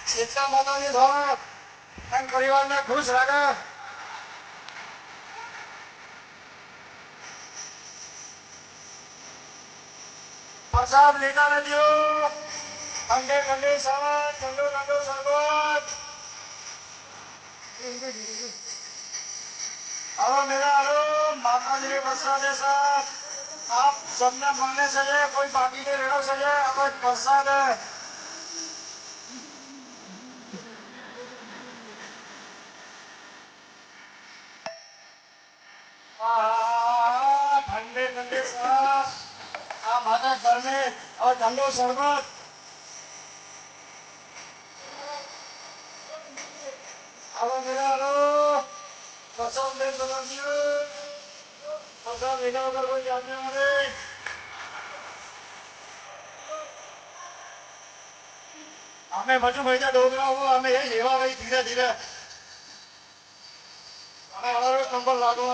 સીતા માતાની ધોરણ અને પરિવારને ખુશ રાખે. પ્રસાદ લીધા નથી. ઠંડે ઠંડે સાવન ઠંડો ઠંડો સરબત. હલો મેરા હલો માતાજી પ્રસાદ છે. आप सबने मांगने से है कोई बाकी के रेड़ों से है अब प्रसाद है. ठंडे ठंडे साथ आप माता घर में और ठंडो शरबत. अब मेरा हलो प्रसाद ले प्रसाद लेना अगर कोई जानने वाले हमें बचू भैया डोगरा हो हमें यही लेवा भाई धीरे धीरे हमें हमारे नंबर लागू